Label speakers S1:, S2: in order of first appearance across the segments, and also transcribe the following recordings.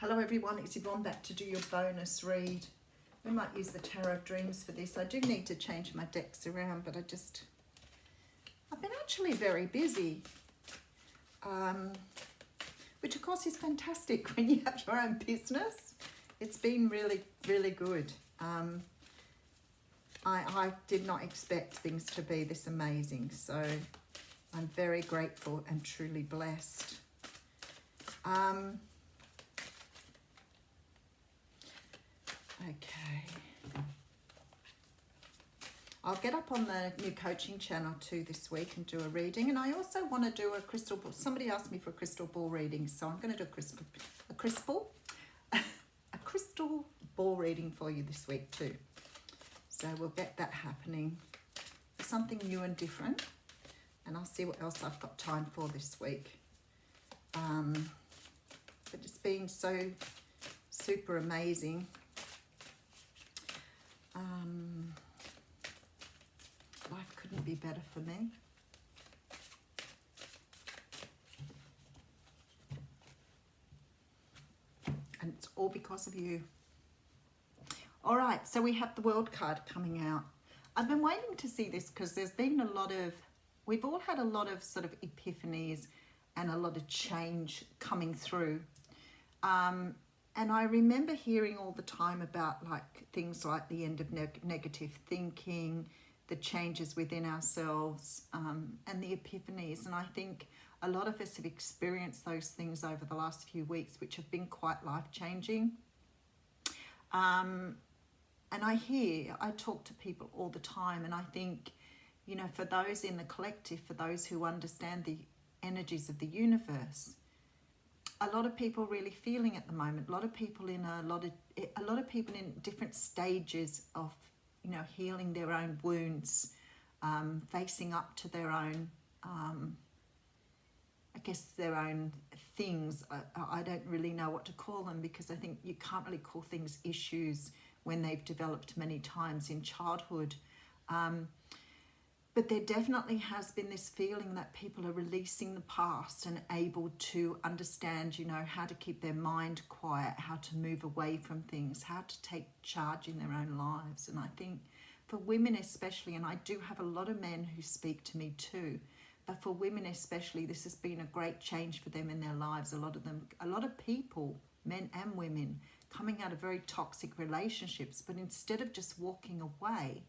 S1: Hello everyone, it's Yvonne back to do your bonus read. We might use the Tarot of Dreams for this. I do need to change my decks around, but I've been actually very busy. Which of course is fantastic when you have your own business. It's been really, really good. I did not expect things to be this amazing, so I'm very grateful and truly blessed. Okay. I'll get up on the new coaching channel too this week and do a reading. And I also want to do a crystal ball. Somebody asked me for a crystal ball reading, so I'm going to do a crystal ball reading for you this week too. So we'll get that happening. Something new and different. And I'll see what else I've got time for this week. But it's been so super amazing. Life couldn't be better for me. And it's all because of you. All right, so we have the World card coming out. I've been waiting to see this because there's been a lot of, we've all had a lot of sort of epiphanies and a lot of change coming through. And I remember hearing all the time about like things like the end of negative thinking, the changes within ourselves, and the epiphanies. And I think a lot of us have experienced those things over the last few weeks, which have been quite life-changing. And I talk to people all the time, and I think, you know, for those in the collective, for those who understand the energies of the universe, a lot of people really feeling at the moment. A lot of people in different stages of, you know, healing their own wounds, facing up to their own, I guess their own things. I don't really know what to call them, because I think you can't really call things issues when they've developed many times in childhood. But there definitely has been this feeling that people are releasing the past and able to understand, you know, how to keep their mind quiet, how to move away from things, how to take charge in their own lives. And I think for women especially, and I do have a lot of men who speak to me too, but for women especially, this has been a great change for them in their lives. A lot of people, men and women, coming out of very toxic relationships, but instead of just walking away,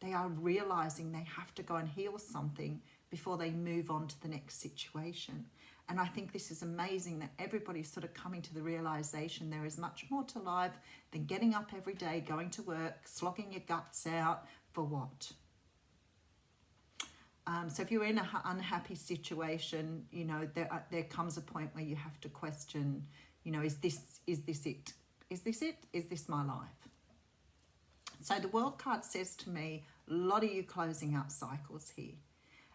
S1: they are realizing they have to go and heal something before they move on to the next situation. And I think this is amazing that everybody's sort of coming to the realization there is much more to life than getting up every day, going to work, slogging your guts out for what? So if you're in an unhappy situation, you know, there comes a point where you have to question, you know, is this it? Is this it? Is this my life? So the World card says to me, a lot of you closing out cycles here.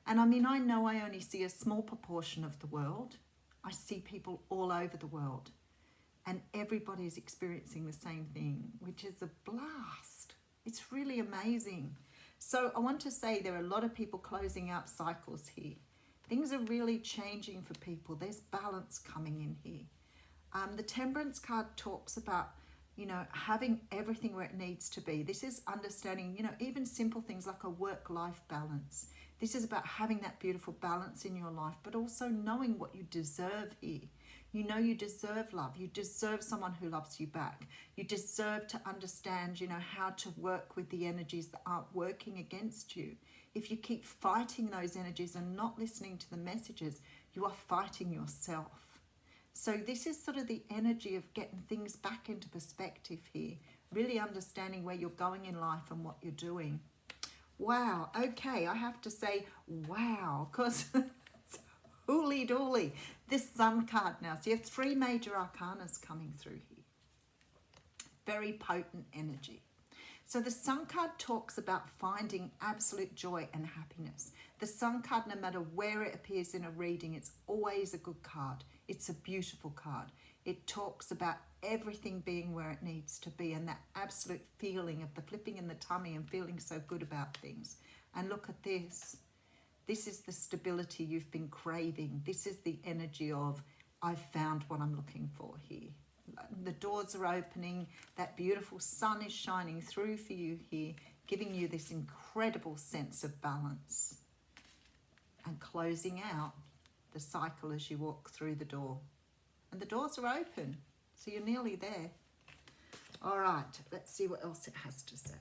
S1: And I mean, I know I only see a small proportion of the world. I see people all over the world. And everybody is experiencing the same thing, which is a blast. It's really amazing. So I want to say there are a lot of people closing out cycles here. Things are really changing for people. There's balance coming in here. The Temperance card talks about, you know, having everything where it needs to be. This is understanding, you know, even simple things like a work-life balance. This is about having that beautiful balance in your life, but also knowing what you deserve here. You know, you deserve love. You deserve someone who loves you back. You deserve to understand, you know, how to work with the energies that aren't working against you. If you keep fighting those energies and not listening to the messages, you are fighting yourself. So this is sort of the energy of getting things back into perspective here, really understanding where you're going in life and what you're doing. Wow, okay, I have to say wow, because it's hooly dooly. This Sun card now, so you have 3 major arcanas coming through here. Very potent energy. So the Sun card talks about finding absolute joy and happiness. The Sun card, no matter where it appears in a reading, it's always a good card. It's a beautiful card. It talks about everything being where it needs to be, and that absolute feeling of the flipping in the tummy and feeling so good about things. And look at this. This is the stability you've been craving. This is the energy of, I've found what I'm looking for here. the doors are opening, that beautiful sun is shining through for you here, giving you this incredible sense of balance and closing out the cycle as you walk through the door. And the doors are open, so you're nearly there. All right, let's see what else it has to say.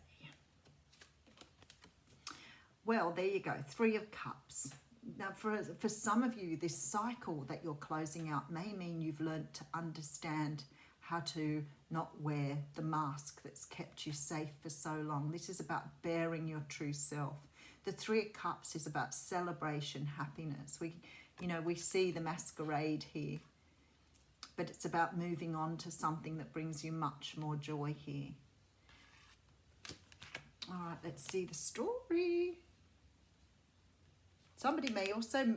S1: Well, there you go, 3 of Cups. Now, for some of you, this cycle that you're closing out may mean you've learned to understand how to not wear the mask that's kept you safe for so long. This is about bearing your true self. The 3 of Cups is about celebration, happiness. We see the masquerade here, but it's about moving on to something that brings you much more joy here. All right, let's see the story. Somebody may also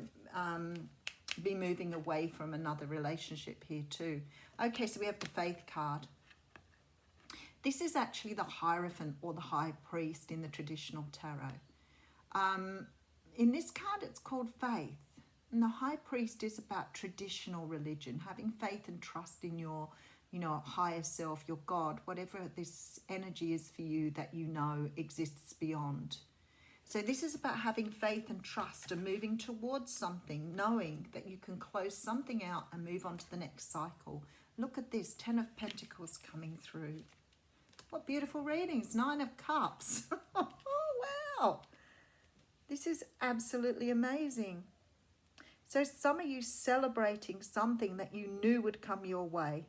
S1: be moving away from another relationship here too. Okay, so we have the Faith card. This is actually the Hierophant or the High Priest in the traditional tarot. In this card, it's called Faith. And the High Priest is about traditional religion, having faith and trust in your, higher self, your God, whatever this energy is for you that you know exists beyond. So this is about having faith and trust and moving towards something, knowing that you can close something out and move on to the next cycle. Look at this, 10 of Pentacles coming through. What beautiful readings, 9 of Cups. Oh, wow. This is absolutely amazing. So some of you celebrating something that you knew would come your way.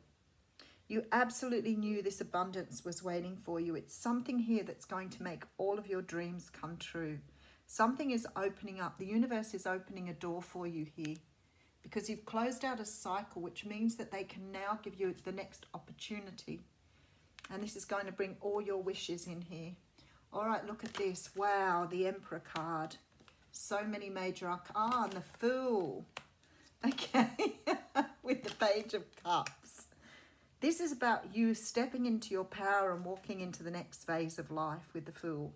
S1: You absolutely knew this abundance was waiting for you. It's something here that's going to make all of your dreams come true. Something is opening up. The universe is opening a door for you here because you've closed out a cycle, which means that they can now give you the next opportunity. And this is going to bring all your wishes in here. All right, look at this. Wow, the Emperor card. So many major arcana. And the Fool. Okay, with the Page of Cups. This is about you stepping into your power and walking into the next phase of life with the Fool.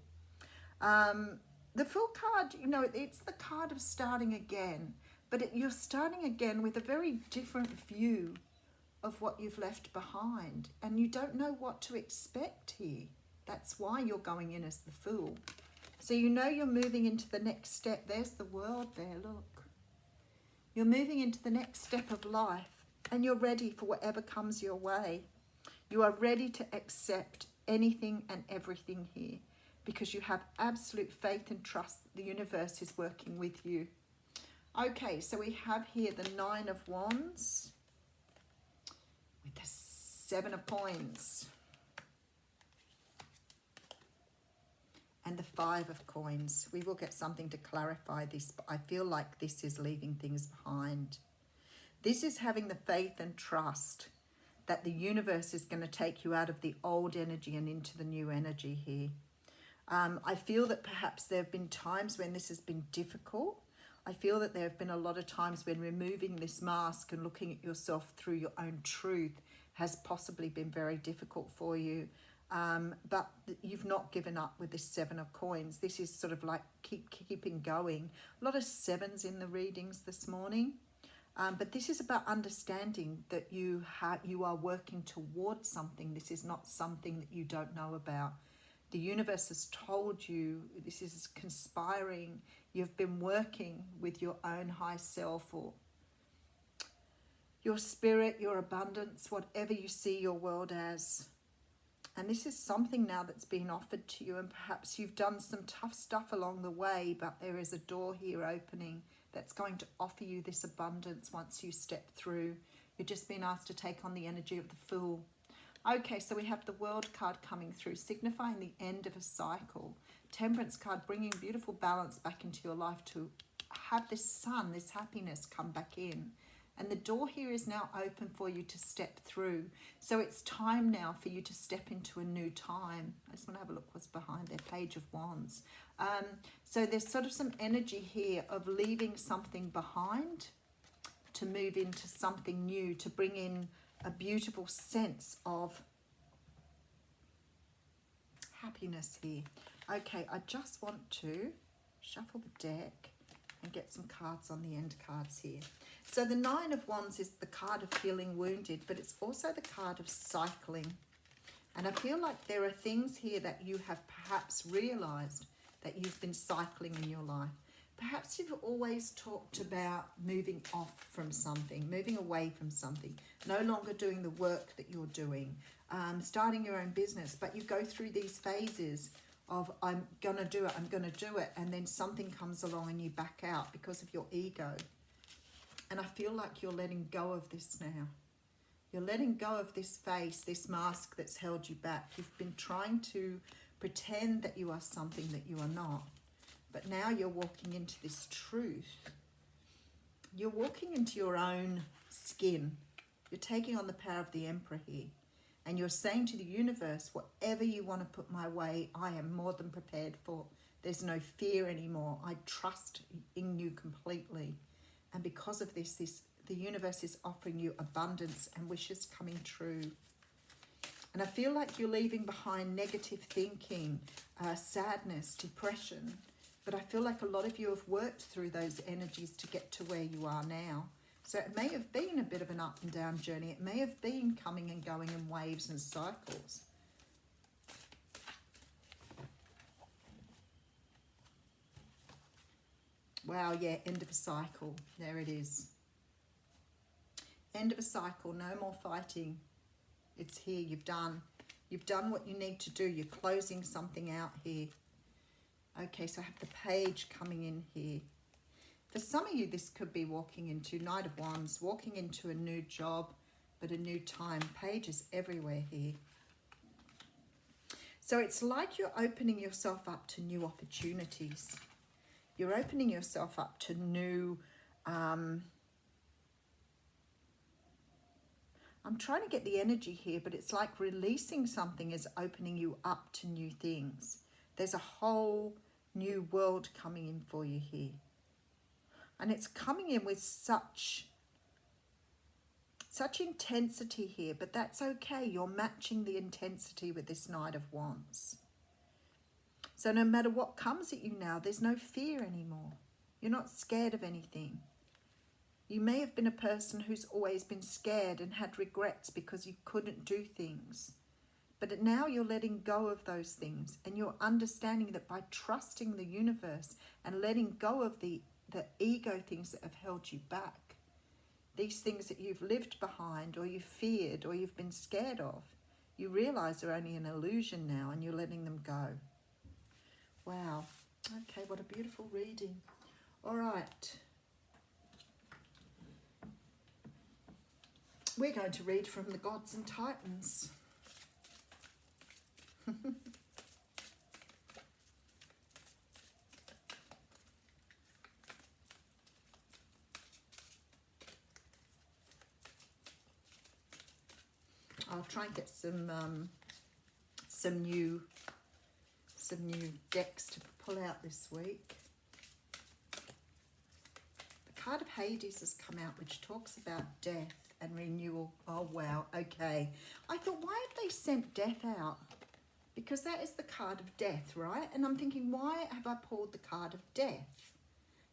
S1: The Fool card, it's the card of starting again. But you're starting again with a very different view of what you've left behind. And you don't know what to expect here. That's why you're going in as the Fool. So you're moving into the next step. There's the World there, look. You're moving into the next step of life. And you're ready for whatever comes your way. You are ready to accept anything and everything here because you have absolute faith and trust that the universe is working with you. Okay, so we have here the 9 of Wands with the 7 of Coins and the 5 of Coins. We will get something to clarify this, but I feel like this is leaving things behind. This is having the faith and trust that the universe is going to take you out of the old energy and into the new energy here. I feel that perhaps there have been times when this has been difficult. I feel that there have been a lot of times when removing this mask and looking at yourself through your own truth has possibly been very difficult for you. But you've not given up with this 7 of Coins. This is sort of like keeping going. A lot of 7s in the readings this morning. But this is about understanding that you are working towards something. This is not something that you don't know about. The universe has told you, this is conspiring. You've been working with your own high self or your spirit, your abundance, whatever you see your world as. And this is something now that's been offered to you, and perhaps you've done some tough stuff along the way, but there is a door here opening that's going to offer you this abundance once you step through. You've just been asked to take on the energy of the Fool. Okay, so we have the World card coming through, signifying the end of a cycle. Temperance card, bringing beautiful balance back into your life to have this sun, this happiness come back in. And the door here is now open for you to step through. So it's time now for you to step into a new time. I just want to have a look what's behind there. Page of Wands. So there's sort of some energy here of leaving something behind to move into something new, to bring in a beautiful sense of happiness here. Okay, I just want to shuffle the deck and get some cards on the end cards here. So the Nine of Wands is the card of feeling wounded, but it's also the card of cycling. And I feel like there are things here that you have perhaps realized that you've been cycling in your life. Perhaps you've always talked about moving off from something, moving away from something, no longer doing the work that you're doing, starting your own business, but you go through these phases of I'm going to do it, and then something comes along and you back out because of your ego. And I feel like you're letting go of this now. You're letting go of this face, this mask that's held you back. You've been trying to pretend that you are something that you are not. But now you're walking into this truth. You're walking into your own skin. You're taking on the power of the Emperor here. And you're saying to the universe, whatever you want to put my way, I am more than prepared for. There's no fear anymore. I trust in you completely. And because of this, the universe is offering you abundance and wishes coming true. And I feel like you're leaving behind negative thinking, sadness, depression. But I feel like a lot of you have worked through those energies to get to where you are now. So it may have been a bit of an up and down journey. It may have been coming and going in waves and cycles. Wow, yeah, end of a cycle. There it is. End of a cycle. No more fighting. It's here. You've done what you need to do. You're closing something out here. Okay, so I have the Page coming in here. For some of you, this could be walking into Knight of Wands, walking into a new job, but a new time. Page is everywhere here. So it's like you're opening yourself up to new opportunities. You're opening yourself up to new... I'm trying to get the energy here, but it's like releasing something is opening you up to new things. There's a whole new world coming in for you here. And it's coming in with such intensity here, but that's okay. You're matching the intensity with this Knight of Wands. So no matter what comes at you now, there's no fear anymore. You're not scared of anything. You may have been a person who's always been scared and had regrets because you couldn't do things. But now you're letting go of those things, and you're understanding that by trusting the universe and letting go of the ego things that have held you back, these things that you've lived behind or you've feared or you've been scared of, you realize they're only an illusion now, and you're letting them go. Wow. Okay, what a beautiful reading. All right. We're going to read from the Gods and Titans. I'll try and get some new decks to pull out this week. The card of Hades has come out, which talks about death and renewal. Oh wow, okay. I thought, why have they sent death out? Because that is the card of death, right? And I'm thinking, why have I pulled the card of death?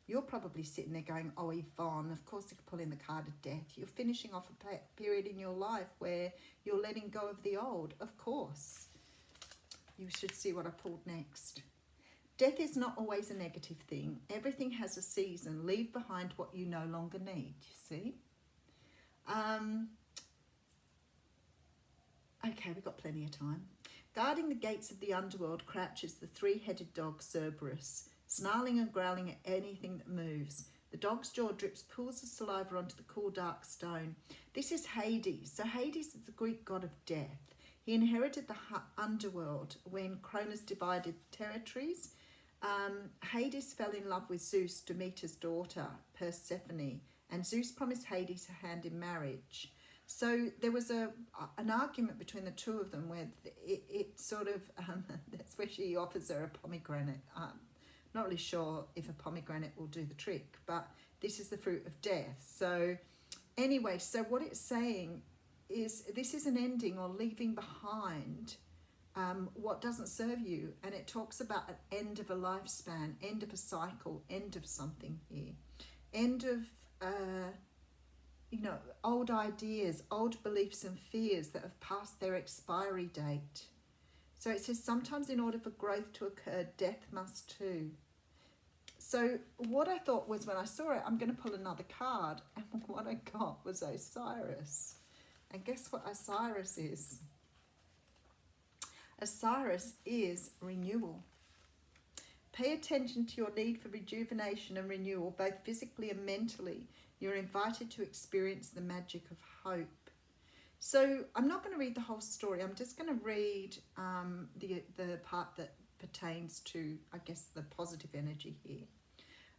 S1: You're probably sitting there going, oh, Yvonne, of course you could pull in the card of death. You're finishing off a period in your life where you're letting go of the old. Of course. You should see what I pulled next. Death is not always a negative thing. Everything has a season. Leave behind what you no longer need, you see? Okay, we've got plenty of time. Guarding the gates of the underworld crouches the three-headed dog Cerberus, snarling and growling at anything that moves. The dog's jaw drips pools of saliva onto the cool, dark stone. This is Hades. So Hades is the Greek god of death. He inherited the underworld when Cronus divided territories. Hades fell in love with Zeus, Demeter's daughter, Persephone, and Zeus promised Hades a hand in marriage. So there was an argument between the two of them where it sort of, that's where she offers her a pomegranate. Not really sure if a pomegranate will do the trick, but this is the fruit of death. So anyway, so what it's saying is this is an ending or leaving behind what doesn't serve you. And it talks about an end of a lifespan, end of a cycle, end of something here. End of, old ideas, old beliefs and fears that have passed their expiry date. So it says sometimes in order for growth to occur, death must too. So what I thought was, when I saw it, I'm going to pull another card. And what I got was Osiris. And guess what Osiris is? Osiris is renewal. Pay attention to your need for rejuvenation and renewal, both physically and mentally. You're invited to experience the magic of hope. So I'm not going to read the whole story. I'm just going to read the part that pertains to, I guess, the positive energy here.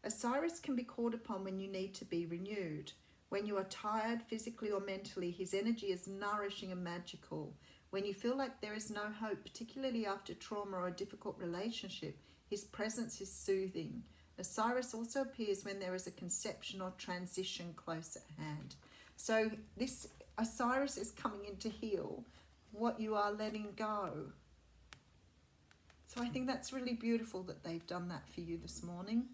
S1: Osiris can be called upon when you need to be renewed. When you are tired physically or mentally, his energy is nourishing and magical. When you feel like there is no hope, particularly after trauma or a difficult relationship, his presence is soothing. Osiris also appears when there is a conception or transition close at hand. So this Osiris is coming in to heal what you are letting go. So I think that's really beautiful that they've done that for you this morning.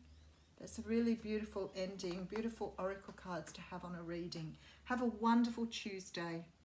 S1: That's a really beautiful ending, beautiful oracle cards to have on a reading. Have a wonderful Tuesday.